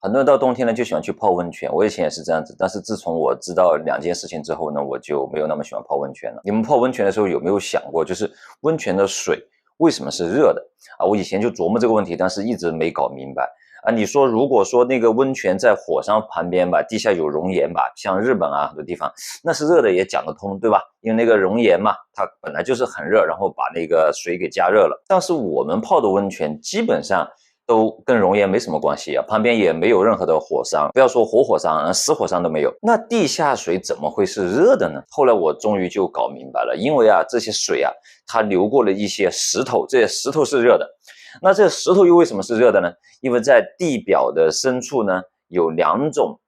很多人到冬天呢就喜欢去泡温泉，我以前也是这样子，但是自从我知道2件事情之后呢，我就没有那么喜欢泡温泉了。你们泡温泉的时候有没有想过，就是温泉的水为什么是热的啊？我以前就琢磨这个问题，但是一直没搞明白啊。你说如果说那个温泉在火山旁边吧，地下有熔岩吧，像日本啊很多地方，那是热的也讲得通，对吧？因为那个熔岩嘛，它本来就是很热，然后把那个水给加热了。但是我们泡的温泉基本上都跟熔岩没什么关系啊，旁边也没有任何的火山，不要说活火山，死火山都没有。那地下水怎么会是热的呢？后来我终于就搞明白了，因为啊这些水啊，它流过了一些石头，这些石头是热的。那这石头又为什么是热的呢？因为在地表的深处呢，有2种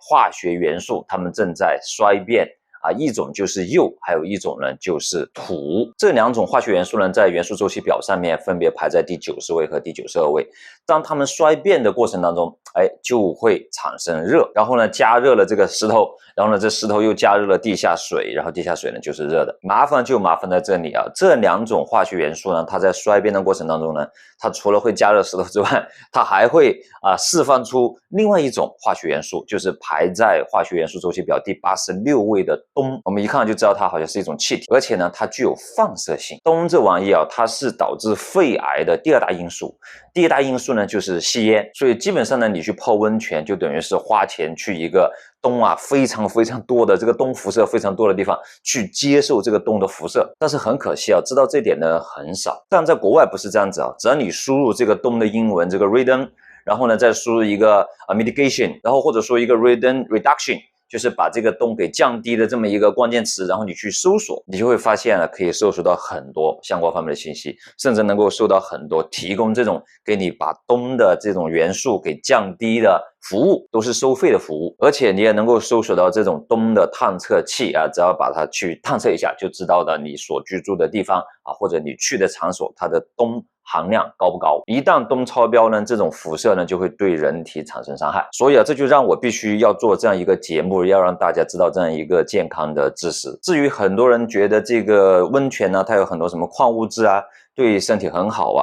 化学元素，它们正在衰变。一种就是铀，还有一种呢就是土。这2种化学元素呢，在元素周期表上面分别排在第90位和第92位。当它们衰变的过程当中，就会产生热，然后呢加热了这个石头，然后呢这石头又加热了地下水，然后地下水呢就是热的。麻烦就麻烦在这里啊，这2种化学元素呢，它在衰变的过程当中呢，它除了会加热石头之外，它还会释放出另外一种化学元素，就是排在化学元素周期表第86位的氡。我们一看就知道它好像是一种气体，而且呢它具有放射性。氡这玩意啊，它是导致肺癌的第2大因素，第1大因素呢就是吸烟。所以基本上呢，你去泡温泉就等于是花钱去一个氡非常多的这个氡辐射非常多的地方去接受这个氡的辐射。但是很可惜啊，知道这点呢很少。但在国外不是这样子啊，只要你输入这个氡的英文这个 radon， 然后呢再输入一个mitigation， 然后或者说一个 radon reduction，就是把这个氡给降低的这么一个关键词，然后你去搜索，你就会发现可以搜索到很多相关方面的信息，甚至能够搜到很多提供这种给你把氡的这种元素给降低的服务，都是收费的服务。而且你也能够搜索到这种氡的探测器只要把它去探测一下，就知道了你所居住的地方或者你去的场所它的氡含量高不高。一旦氡超标呢，这种辐射呢就会对人体产生伤害。所以这就让我必须要做这样一个节目，要让大家知道这样一个健康的知识。至于很多人觉得这个温泉呢，它有很多什么矿物质对身体很好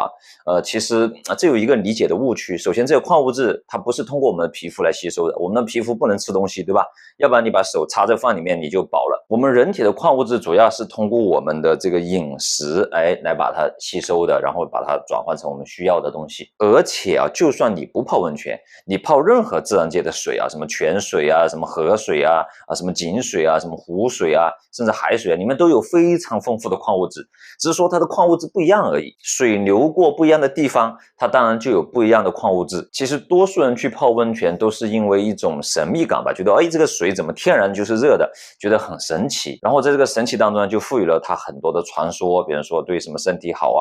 其实这有一个理解的误区。首先这个矿物质它不是通过我们的皮肤来吸收的，我们的皮肤不能吃东西，对吧？要不然你把手插在饭里面你就饱了。我们人体的矿物质主要是通过我们的这个饮食来把它吸收的，然后把它转换成我们需要的东西。而且就算你不泡温泉，你泡任何自然界的水什么泉水什么河水什么井水什么湖水甚至海水里面都有非常丰富的矿物质，只是说它的矿物质不一样而已。水流过不一样的地方，它当然就有不一样的矿物质。其实多数人去泡温泉都是因为一种神秘感吧，觉得这个水怎么天然就是热的，觉得很神奇。然后在这个神奇当中呢，就赋予了它很多的传说，比如说对什么身体好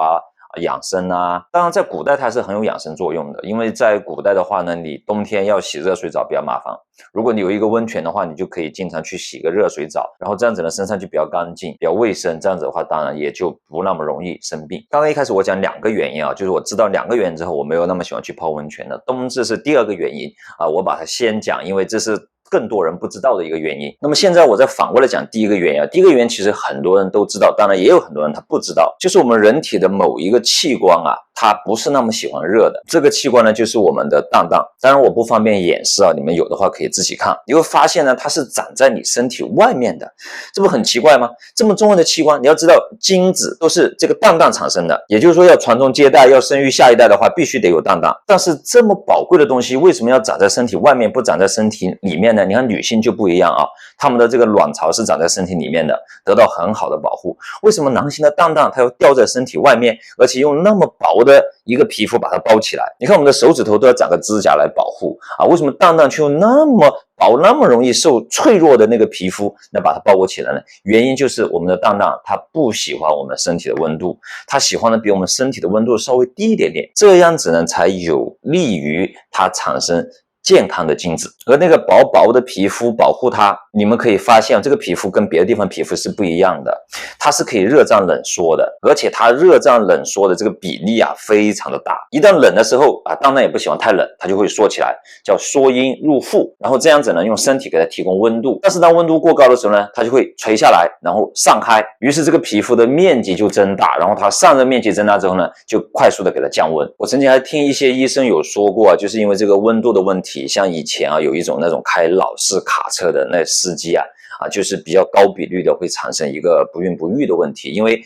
养生当然在古代它是很有养生作用的，因为在古代的话呢，你冬天要洗热水澡比较麻烦，如果你有一个温泉的话，你就可以经常去洗个热水澡，然后这样子呢身上就比较干净比较卫生，这样子的话当然也就不那么容易生病。刚刚一开始我讲2个原因就是我知道2个原因之后，我没有那么喜欢去泡温泉的。冬至是第2个原因我把它先讲，因为这是更多人不知道的一个原因。那么现在我再反过来讲第1个原因第1个原因其实很多人都知道，当然也有很多人他不知道，就是我们人体的某一个器官它不是那么喜欢热的。这个器官呢就是我们的蛋蛋，当然我不方便演示你们有的话可以自己看。你会发现呢，它是长在你身体外面的，这不很奇怪吗？这么重要的器官，你要知道精子都是这个蛋蛋产生的，也就是说要传宗接代，要生育下一代的话必须得有蛋蛋。但是这么宝贵的东西为什么要长在身体外面，不长在身体里面呢？你看女性就不一样她们的这个卵巢是长在身体里面的，得到很好的保护。为什么男性的蛋蛋它要掉在身体外面，而且用那么薄的一个皮肤把它包起来？你看我们的手指头都要长个指甲来保护为什么蛋蛋却用那么薄那么容易受脆弱的那个皮肤来把它包裹起来呢？原因就是我们的蛋蛋它不喜欢我们身体的温度，它喜欢的比我们身体的温度稍微低一点点，这样子呢才有利于它产生健康的精子。而那个薄薄的皮肤保护它，你们可以发现这个皮肤跟别的地方皮肤是不一样的，它是可以热胀冷缩的，而且它热胀冷缩的这个比例非常的大。一旦冷的时候当然也不喜欢太冷，它就会缩起来，叫缩阴入腹，然后这样子呢用身体给它提供温度。但是当温度过高的时候呢，它就会垂下来，然后散开，于是这个皮肤的面积就增大，然后它散热面积增大之后呢，就快速的给它降温。我曾经还听一些医生有说过就是因为这个温度的问题题。像以前啊，有一种那种开老式卡车的那司机啊，就是比较高比率的会产生一个不孕不育的问题，因为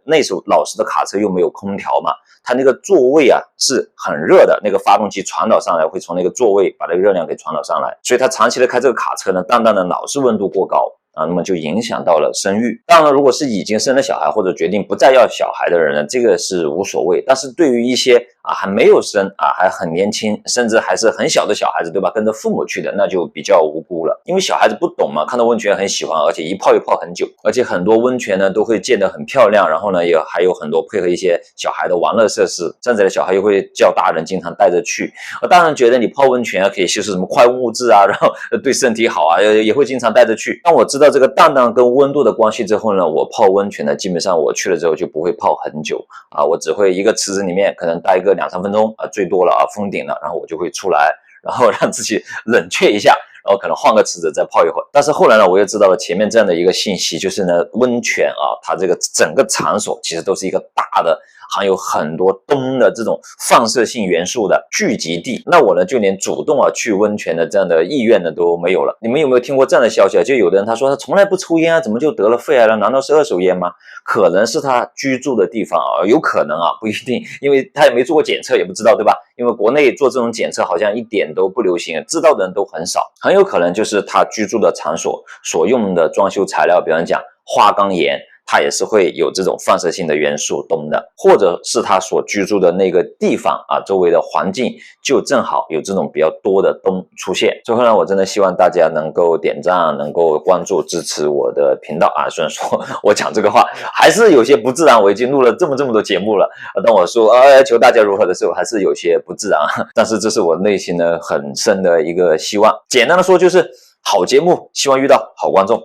那时候老式的卡车又没有空调嘛，它那个座位啊是很热的，那个发动机传导上来会从那个座位把那个热量给传导上来，所以它长期的开这个卡车呢，淡淡的老是温度过高。那么就影响到了生育。当然了，如果是已经生了小孩或者决定不再要小孩的人呢，这个是无所谓。但是对于一些还没有生还很年轻，甚至还是很小的小孩子，对吧？跟着父母去的，那就比较无辜了。因为小孩子不懂嘛，看到温泉很喜欢，而且一泡一泡很久，而且很多温泉呢都会建得很漂亮，然后呢也还有很多配合一些小孩的玩乐设施，甚至小孩又会叫大人经常带着去。当然觉得你泡温泉可以吸收什么矿物质然后对身体好也会经常带着去。当我知道这个淡淡跟温度的关系之后呢，我泡温泉呢，基本上我去了之后就不会泡很久我只会一个池子里面可能待个2-3分钟最多了封顶了，然后我就会出来，然后让自己冷却一下，然后可能换个池子再泡一会儿。但是后来呢，我又知道了前面这样的一个信息，就是呢，温泉它这个整个场所其实都是一个大的含有很多氡的这种放射性元素的聚集地。那我呢，就连主动去温泉的这样的意愿呢都没有了。你们有没有听过这样的消息就有的人他说他从来不抽烟怎么就得了肺癌了？难道是二手烟吗？可能是他居住的地方有可能不一定，因为他也没做过检测，也不知道，对吧？因为国内做这种检测好像一点都不流行，知道的人都很少。很有可能就是他居住的场所所用的装修材料，比方讲花岗岩，它也是会有这种放射性的元素氡的，或者是他所居住的那个地方周围的环境就正好有这种比较多的氡出现。最后呢，我真的希望大家能够点赞，能够关注支持我的频道虽然说我讲这个话还是有些不自然，我已经录了这么多节目了当我说求大家如何的时候还是有些不自然但是这是我内心的很深的一个希望。简单的说就是好节目希望遇到好观众。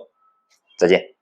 再见。